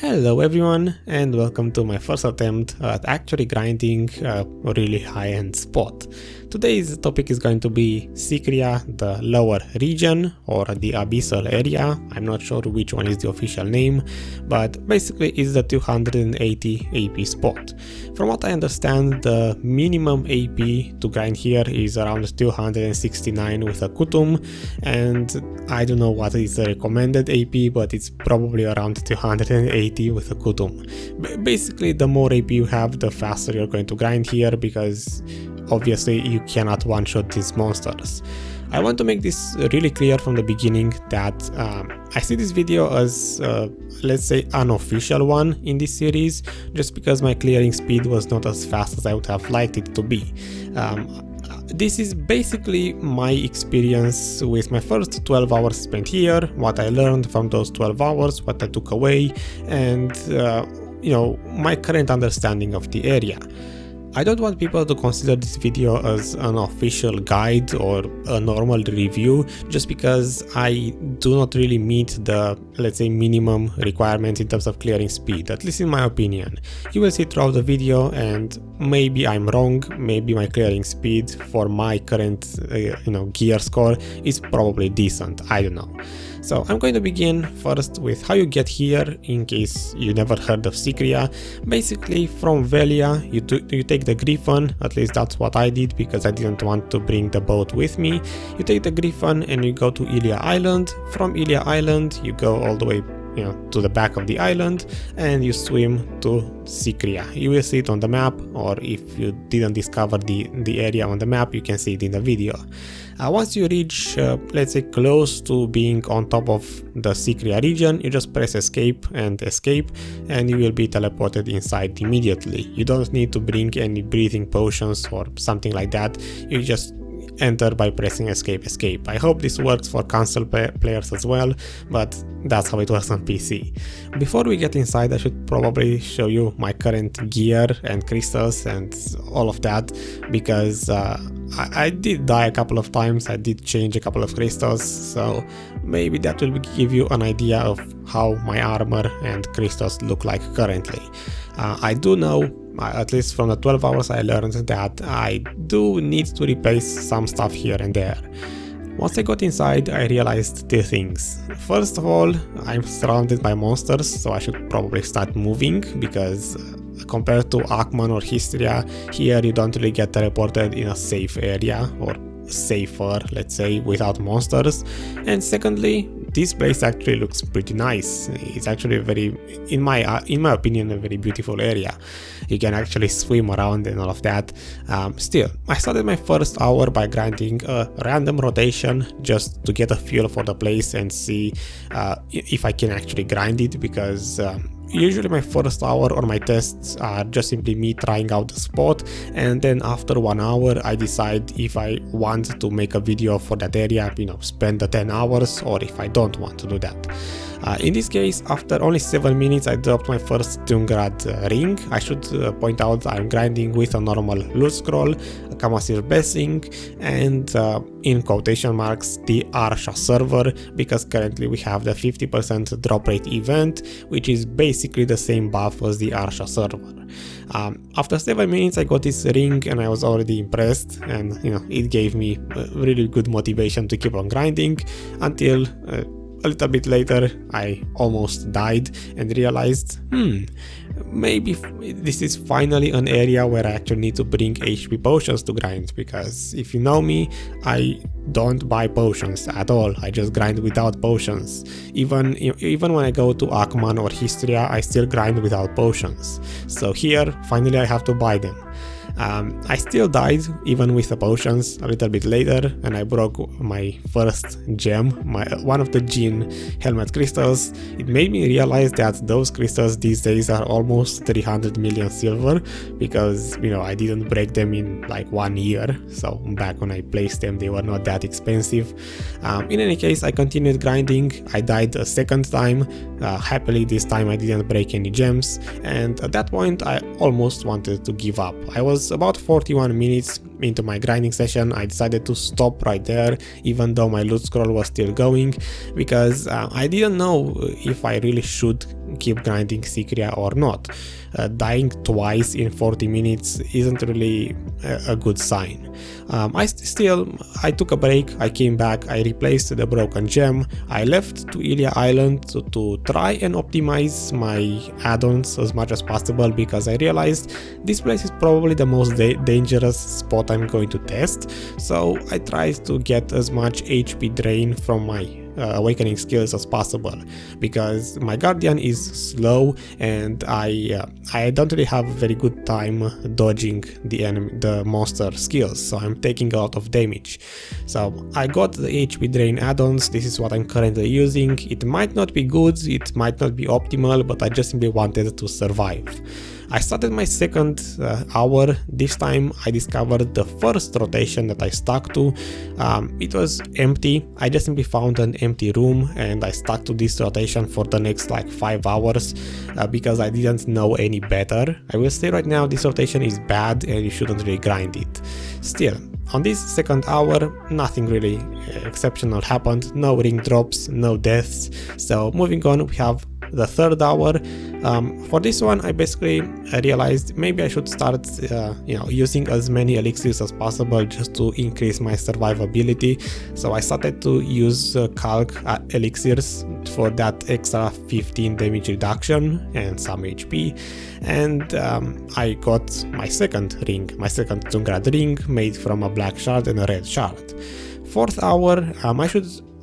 Hello everyone, and welcome to my first attempt at actually grinding a really high-end spot. Today's topic is going to be Sycraia, the lower region, or the Abyssal area. I'm not sure which one is the official name, but basically it's the 280 AP spot. From what I understand, the minimum AP to grind here is around 269 with a kutum, and I don't know what is the recommended AP, but it's probably around 280 with a kutum. Basically, the more AP you have, the faster you're going to grind here, because obviously you cannot one-shot these monsters. I want to make this really clear from the beginning that I see this video as, let's say, unofficial one in this series, just because my clearing speed was not as fast as I would have liked it to be. This is basically my experience with my first 12 hours spent here, what I learned from those 12 hours, what I took away, and my current understanding of the area. I don't want people to consider this video as an official guide or a normal review, just because I do not really meet the, let's say, minimum requirements in terms of clearing speed, at least in my opinion. You will see throughout the video, and maybe I'm wrong, maybe my clearing speed for my current gear score is probably decent, I don't know. So I'm going to begin first with how you get here, in case you never heard of Sycraia. Basically, from Velia, you take the Griffon, at least that's what I did, because I didn't want to bring the boat with me. You take the Griffon and you go to Ilia Island. From Ilia Island, you go all the way to the back of the island, and you swim to Sycraia. You will see it on the map, or if you didn't discover the area on the map, you can see it in the video. Once you reach, let's say, close to being on top of the Sycraia region, you just press escape, and you will be teleported inside immediately. You don't need to bring any breathing potions or something like that. You just enter by pressing escape. I hope this works for console players as well, but that's how it works on PC. Before we get inside, I should probably show you my current gear and crystals and all of that, because I did die a couple of times, I did change a couple of crystals, so maybe that will give you an idea of how my armor and crystals look like currently. I do know, at least from the 12 hours, I learned that I do need to replace some stuff here and there. Once I got inside, I realized two things. First of all, I'm surrounded by monsters, so I should probably start moving, because compared to Akman or Histria, here you don't really get teleported in a safe area, or safer, let's say, without monsters. And secondly, this place actually looks pretty nice. It's actually a very, in my opinion, a very beautiful area. You can actually swim around and all of that. Still, I started my first hour by grinding a random rotation just to get a feel for the place and see if I can actually grind it, because usually my first hour or my tests are just simply me trying out the spot, and then after 1 hour I decide if I want to make a video for that area, spend the 10 hours, or if I don't want to do that. In this case, after only 7 minutes, I dropped my first Tungrad ring. I should point out I'm grinding with a normal loot scroll, a Kamasir blessing, and in quotation marks, the Arsha server, because currently we have the 50% drop rate event, which is basically the same buff as the Arsha server. After 7 minutes, I got this ring and I was already impressed, and it gave me really good motivation to keep on grinding until a little bit later I almost died and realized, maybe this is finally an area where I actually need to bring HP potions to grind, because if you know me, I don't buy potions at all. I just grind without potions. Even when I go to Akman or Histria, I still grind without potions. So here, finally I have to buy them. I still died even with the potions a little bit later, and I broke my first gem, one of the Jinn helmet crystals. It made me realize that those crystals these days are almost 300 million silver, because I didn't break them in like 1 year, so back when I placed them they were not that expensive. In any case, I continued grinding. I died a second time. Happily this time I didn't break any gems, and at that point I almost wanted to give up. I was about 41 minutes into my grinding session. I decided to stop right there, even though my loot scroll was still going, because I didn't know if I really should keep grinding Sycraia or not. Dying twice in 40 minutes isn't really a good sign. I took a break, I came back, I replaced the broken gem, I left to Ilia Island to try and optimize my add-ons as much as possible, because I realized this place is probably the most dangerous spot I'm going to test, so I tried to get as much HP drain from my awakening skills as possible, because my guardian is slow and I don't really have a very good time dodging the monster skills, so I'm taking a lot of damage. So I got the HP drain add-ons. This is what I'm currently using. It might not be good, it might not be optimal, but I just simply wanted to survive. I started my second hour. This time I discovered the first rotation that I stuck to. It was empty. I just simply found an empty room and I stuck to this rotation for the next like 5 hours because I didn't know any better. I will say right now this rotation is bad and you shouldn't really grind it. Still, on this second hour, nothing really exceptional happened. No ring drops, no deaths. So moving on, we have the third hour. For this one, I basically realized maybe I should start using as many elixirs as possible just to increase my survivability. So I started to use calc elixirs for that extra 15 damage reduction and some HP, and I got my second Tungrad ring made from a black shard and a red shard. Fourth hour,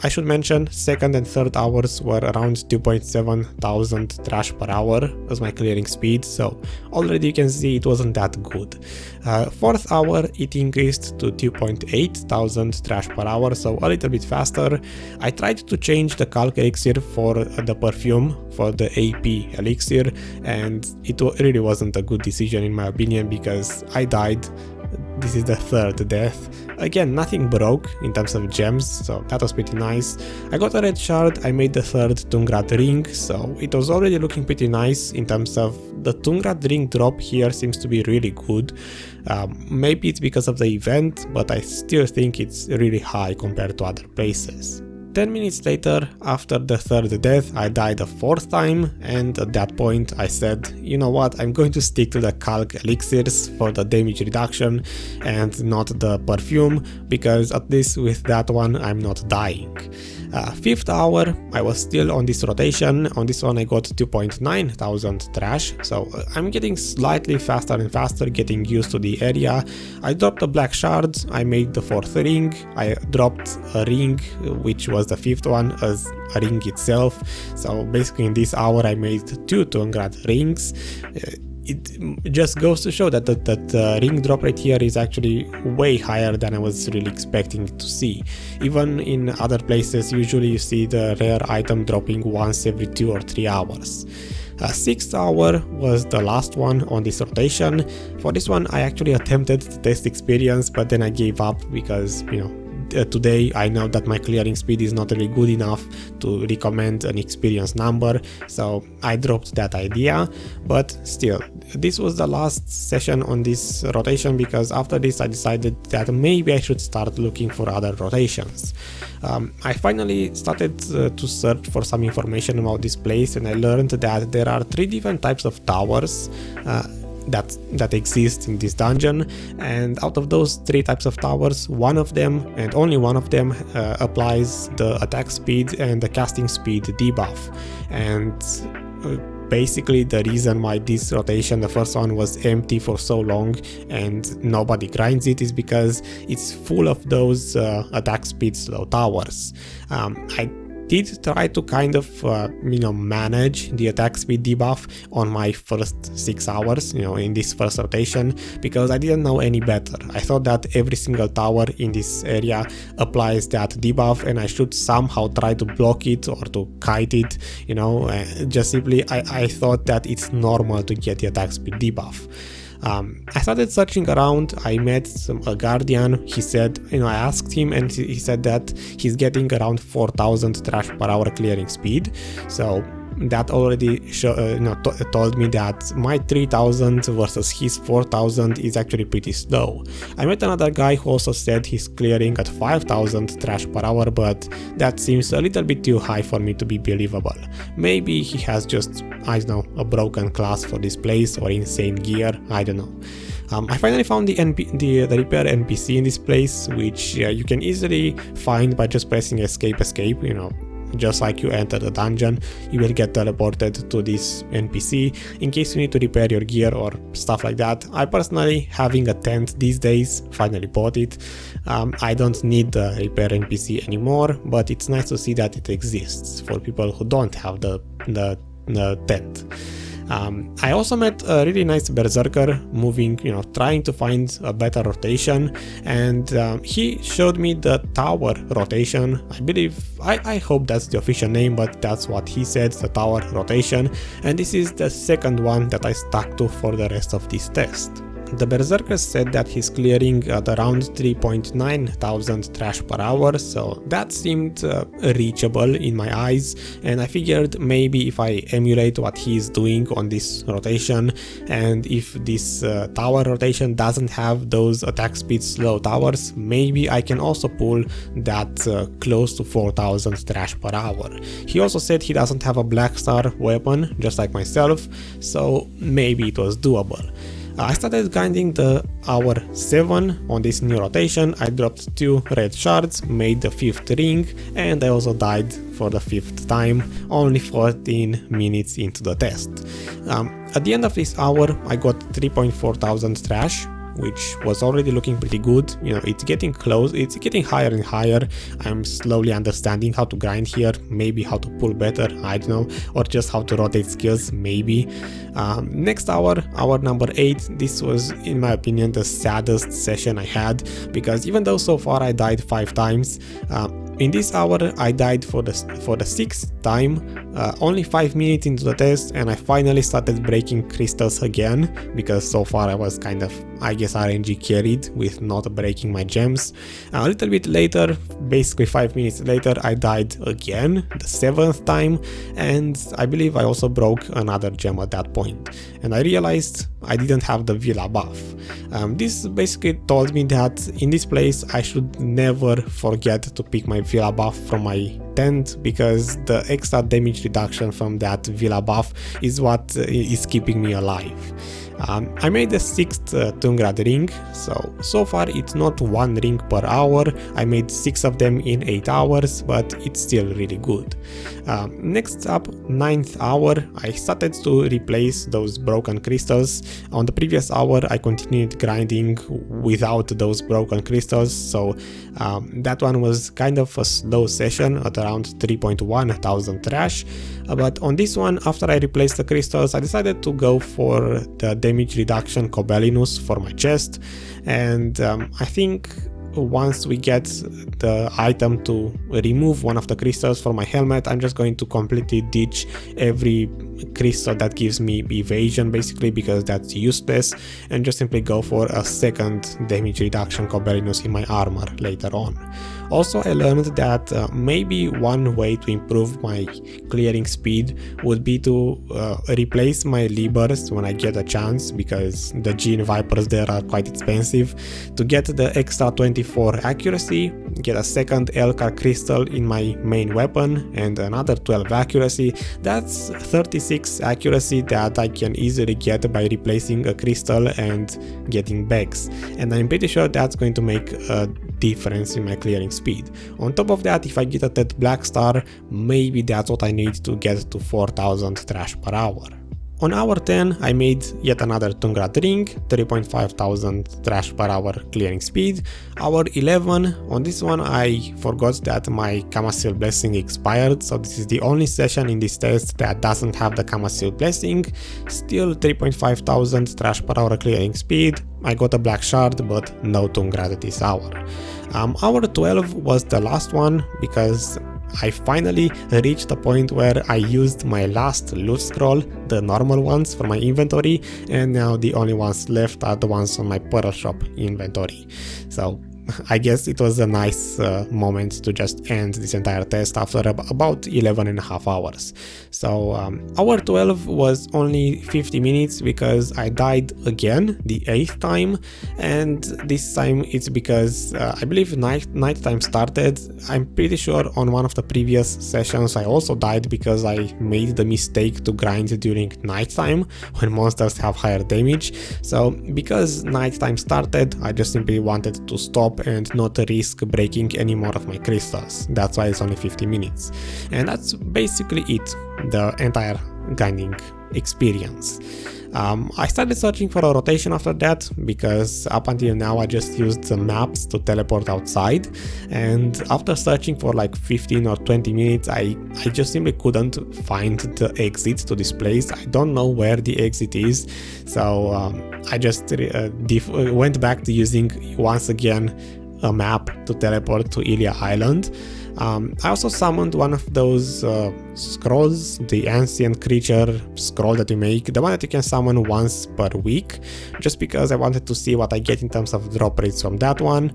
I should mention, second and third hours were around 2,700 trash per hour as my clearing speed, so already you can see it wasn't that good. Fourth hour, it increased to 2,800 trash per hour, so a little bit faster. I tried to change the calc elixir for the perfume, for the AP elixir, and it really wasn't a good decision in my opinion, because I died. This is the third death. Again, nothing broke in terms of gems, so that was pretty nice. I got a red shard, I made the third Tungrad ring, so it was already looking pretty nice in terms of the Tungrad ring drop here seems to be really good. Maybe it's because of the event, but I still think it's really high compared to other places. 10 minutes later, after the third death, I died a fourth time, and at that point I said, you know what, I'm going to stick to the calc elixirs for the damage reduction and not the perfume, because at least with that one I'm not dying. Fifth hour, I was still on this rotation. On this one I got 2,900 trash, so I'm getting slightly faster and faster, getting used to the area. I dropped a black shard, I made the fourth ring, I dropped a ring which was the fifth one as a ring itself, so basically in this hour I made 2 Tungrad rings. It just goes to show that the ring drop rate here is actually way higher than I was really expecting to see. Even in other places, usually you see the rare item dropping once every 2 or 3 hours. Sixth hour was the last one on this rotation. For this one I actually attempted to test experience, but then I gave up because, today I know that my clearing speed is not really good enough to recommend an experience number, so I dropped that idea. But still, this was the last session on this rotation, because after this I decided that maybe I should start looking for other rotations. I finally started to search for some information about this place, and I learned that there are 3 different types of towers that exist in this dungeon, and out of those 3 types of towers, one of them and only one of them applies the attack speed and the casting speed debuff. And basically the reason why this rotation, the first one, was empty for so long and nobody grinds it is because it's full of those attack speed slow towers. I did try to kind of manage the attack speed debuff on my first 6 hours, in this first rotation, because I didn't know any better. I thought that every single tower in this area applies that debuff and I should somehow try to block it or to kite it, just simply I thought that it's normal to get the attack speed debuff. I started searching around. I met a guardian. He said, I asked him and he said that he's getting around 4,000 trash per hour clearing speed. So that already told me that my 3000 versus his 4000 is actually pretty slow. I met another guy who also said he's clearing at 5000 trash per hour, but that seems a little bit too high for me to be believable. Maybe he has just, I don't know, a broken class for this place or insane gear, I don't know. I finally found the repair NPC in this place, which you can easily find by just pressing escape, you know. Just like you enter the dungeon, you will get teleported to this NPC in case you need to repair your gear or stuff like that. I personally, having a tent these days, finally bought it. I don't need the repair NPC anymore, but it's nice to see that it exists for people who don't have the tent. I also met a really nice berserker moving, you know, trying to find a better rotation, and he showed me the tower rotation. I believe, I hope that's the official name, but that's what he said, the tower rotation, and this is the second one that I stuck to for the rest of this test. The berserker said that he's clearing at around 3,900 trash per hour, so that seemed reachable in my eyes, and I figured maybe if I emulate what he's doing on this rotation, and if this tower rotation doesn't have those attack speed slow towers, maybe I can also pull that close to 4,000 trash per hour. He also said he doesn't have a Blackstar weapon, just like myself, so maybe it was doable. I started grinding the hour 7 on this new rotation. I dropped 2 red shards, made the 5th ring, and I also died for the 5th time, only 14 minutes into the test. At the end of this hour, I got 3,400 trash, which was already looking pretty good. You know, it's getting close, it's getting higher and higher. I'm slowly understanding how to grind here, maybe how to pull better, I don't know, or just how to rotate skills, maybe. Next hour number 8, this was, in my opinion, the saddest session I had, because even though so far I died 5 times, in this hour I died for the 6th time, only 5 minutes into the test, and I finally started breaking crystals again, because so far I was kind of, I guess, RNG carried with not breaking my gems. A little bit later, basically 5 minutes later, I died again, the 7th time, and I believe I also broke another gem at that point. And I realized I didn't have the Villa buff. This basically told me that in this place I should never forget to pick my Villa buff from my tent, because the extra damage reduction from that Villa buff is what is keeping me alive. I made the 6th Tungrad ring, so far it's not 1 ring per hour. I made 6 of them in 8 hours, but it's still really good. Next up, 9th hour, I started to replace those broken crystals. On the previous hour I continued grinding without those broken crystals, so that one was kind of a slow session at around 3,100 trash. But on this one, after I replaced the crystals, I decided to go for the damage reduction Cobelinus for my chest, and I think once we get the item to remove one of the crystals for my helmet, I'm just going to completely ditch every crystal that gives me evasion, basically, because that's useless, and just simply go for a 2nd damage reduction Cobelinus in my armor later on. Also, I learned that maybe one way to improve my clearing speed would be to replace my Libers when I get a chance, because the Gene Vipers there are quite expensive. To get the extra 24 accuracy, get a 2nd Elcar crystal in my main weapon and another 12 accuracy. That's 36 accuracy that I can easily get by replacing a crystal and getting Bhegs, and I'm pretty sure that's going to make a difference in my clearing speed. On top of that, if I get a Bhegs+Blackstar, maybe that's what I need to get to 4,000 trash per hour. On hour 10, I made yet another Tungrad ring, 3,500 trash per hour clearing speed. Hour 11, on this one I forgot that my Kamasil blessing expired, so this is the only session in this test that doesn't have the Kamasil blessing. Still 3,500 trash per hour clearing speed. I got a black shard, but no Tungrad this hour. Hour 12 was the last one, because I finally reached the point where I used my last loot scroll, the normal ones, for my inventory, and now the only ones left are the ones on my Pearl Shop inventory. So I guess it was a nice moment to just end this entire test after about 11.5 hours. So hour 12 was only 50 minutes because I died again the 8th time, and this time it's because I believe night time started. I'm pretty sure on one of the previous sessions I also died because I made the mistake to grind during nighttime when monsters have higher damage. So because nighttime started, I just simply wanted to stop and not risk breaking any more of my crystals. That's why it's only 50 minutes. And that's basically it, the entire grinding experience. I started searching for a rotation after that because up until now I just used the maps to teleport outside, and after searching for like 15 or 20 minutes I just simply couldn't find the exit to this place. I don't know where the exit is, so I just went back to using once again a map to teleport to Ilia Island. I also summoned one of those scrolls, the ancient creature scroll that you make, the one that you can summon once per week, just because I wanted to see what I get in terms of drop rates from that one.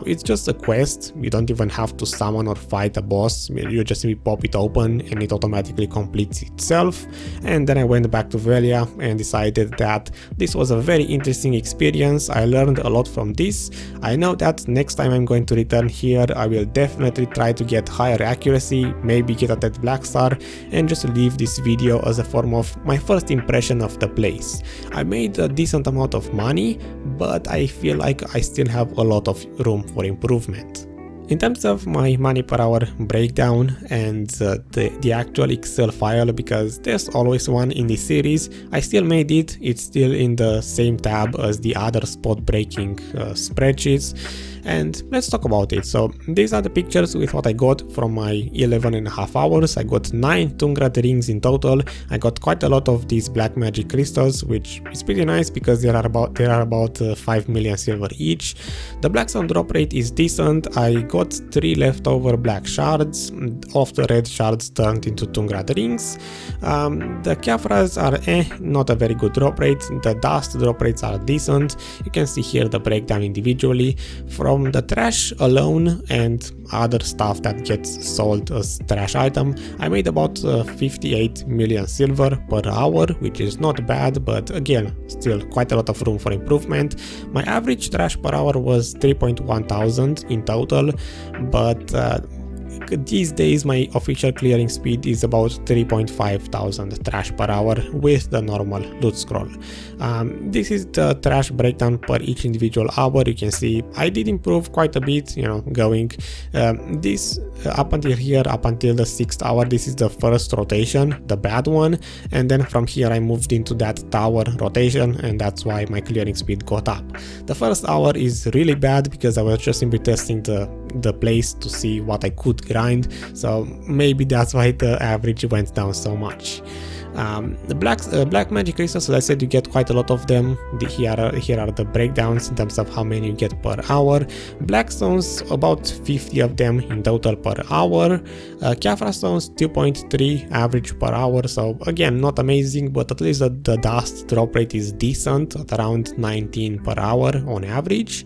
It's just a quest, you don't even have to summon or fight a boss, you just simply pop it open and it automatically completes itself. And then I went back to Velia and decided that this was a very interesting experience. I learned a lot from this. I know that next time I'm going to return here I will definitely try to get higher accuracy, maybe get a Bhegs+Blackstar, and just leave this video as a form of my first impression of the place. I made a decent amount of money, but I feel like I still have a lot of room for improvement. In terms of my money per hour breakdown and the actual Excel file, because there's always one in this series, I still made it. It's still in the same tab as the other spot breaking spreadsheets. And let's talk about it. So these are the pictures with what I got from my 11.5 hours. I got 9 Tungrad rings in total. I got quite a lot of these black magic crystals, which is pretty nice because there are about 5 million silver each. The blackstone drop rate is decent. I got 3 leftover black shards. Of the red shards turned into Tungrad rings. The Khafras are not a very good drop rate. The dust drop rates are decent. You can see here the breakdown individually. From the trash alone and other stuff that gets sold as trash item, I made about 58 million silver per hour, which is not bad, but again, still quite a lot of room for improvement. My average trash per hour was 3.1 thousand in total, but these days my official clearing speed is about 3.5 thousand trash per hour with the normal loot scroll. This is the trash breakdown per each individual hour. You can see I did improve quite a bit, going this up until here, up until the 6th hour. This is the first rotation, the bad one, and then from here I moved into that tower rotation, and that's why my clearing speed got up. The first hour is really bad because I was just simply testing the place to see what I could grind, so maybe that's why the average went down so much. The black magic crystals, as I said, you get quite a lot of them. Here are the breakdowns in terms of how many you get per hour. Blackstones, about 50 of them in total per hour. Khafra stones, 2.3 average per hour, so again, not amazing, but at least the dust drop rate is decent at around 19 per hour on average.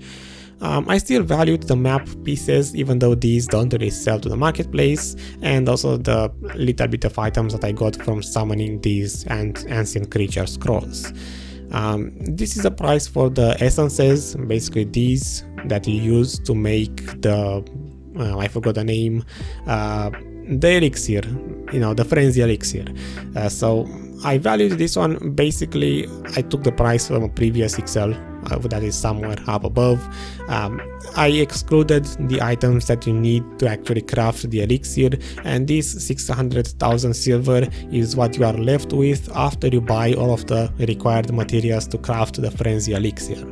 I still valued the map pieces, even though these don't really sell to the marketplace, and also the little bit of items that I got from summoning these ancient creature scrolls. This is the price for the essences, basically these that you use to make the, I forgot the name, the elixir, the frenzy elixir. So I valued this one. Basically I took the price from a previous Excel that is somewhere up above. I excluded the items that you need to actually craft the elixir, and this 600,000 silver is what you are left with after you buy all of the required materials to craft the frenzy elixir.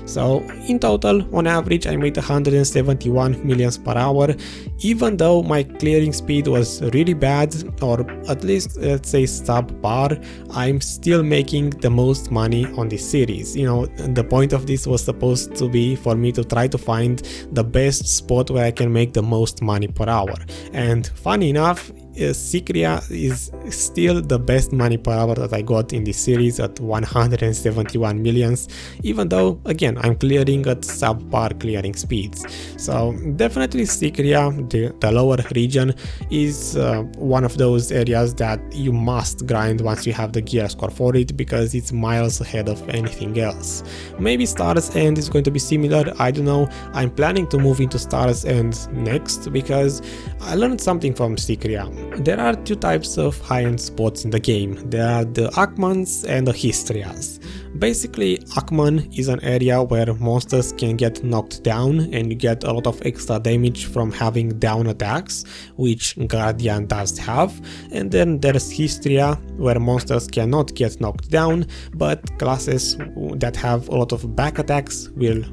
So in total, on average, I made 171 millions per hour. Even though my clearing speed was really bad, or at least let's say subpar, I'm still making the most money on this series. The point of this was supposed to be for me to try to find the best spot where I can make the most money per hour. And funny enough, Sycraia is still the best money per hour that I got in this series at 171 millions, even though again I'm clearing at subpar clearing speeds. So definitely Sycraia, the lower region, is one of those areas that you must grind once you have the gear score for it, because it's miles ahead of anything else. Maybe Star's End is going to be similar, I don't know. I'm planning to move into Star's End next because I learned something from Sycraia. There are two types of high-end spots in the game. There are the Akmans and the Histrias. Basically, Akman is an area where monsters can get knocked down and you get a lot of extra damage from having down attacks, which Guardian does have. And then there's Histria, where monsters cannot get knocked down, but classes that have a lot of back attacks will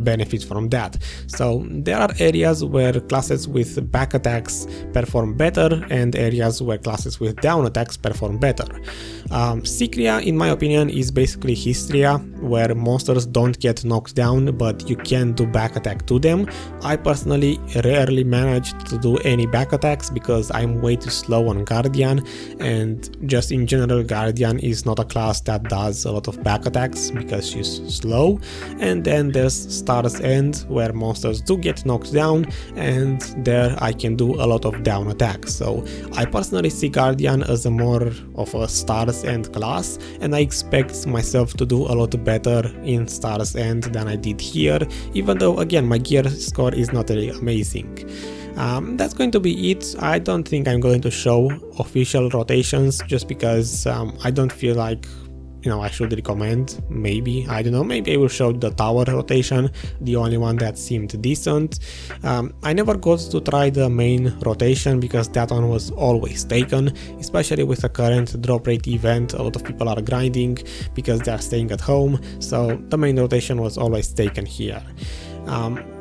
benefit from that. So there are areas where classes with back attacks perform better and areas where classes with down attacks perform better. Sycraia, in my opinion, is basically Histria, where monsters don't get knocked down but you can do back attack to them. I personally rarely manage to do any back attacks because I'm way too slow on Guardian, and just in general Guardian is not a class that does a lot of back attacks because she's slow. And then there's Star's End, where monsters do get knocked down, and there I can do a lot of down attacks. So I personally see Guardian as a more of a Star's End class, and I expect myself to do a lot better in Star's End than I did here, even though again my gear score is not really amazing. That's going to be it. I don't think I'm going to show official rotations just because I don't feel like I should recommend. Maybe, I don't know, maybe I will show the tower rotation, the only one that seemed decent. I never got to try the main rotation because that one was always taken, especially with the current drop rate event. A lot of people are grinding because they are staying at home, so the main rotation was always taken here.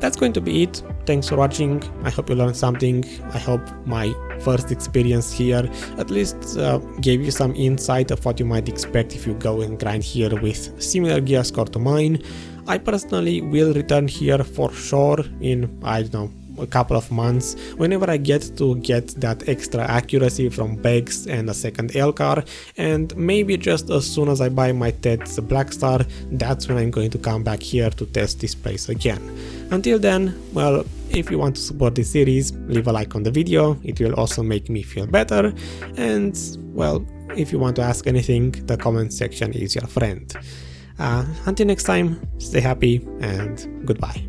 That's going to be it. Thanks for watching. I hope you learned something. I hope my first experience here at least gave you some insight of what you might expect if you go and grind here with similar gear score to mine. I personally will return here for sure in, I don't know, a couple of months, whenever I get that extra accuracy from Bhegs and a second L car, and maybe just as soon as I buy my Bhegs+Blackstar, that's when I'm going to come back here to test this place again. Until then, well, if you want to support this series, leave a like on the video, it will also make me feel better, and well, if you want to ask anything, the comment section is your friend. Until next time, stay happy and goodbye.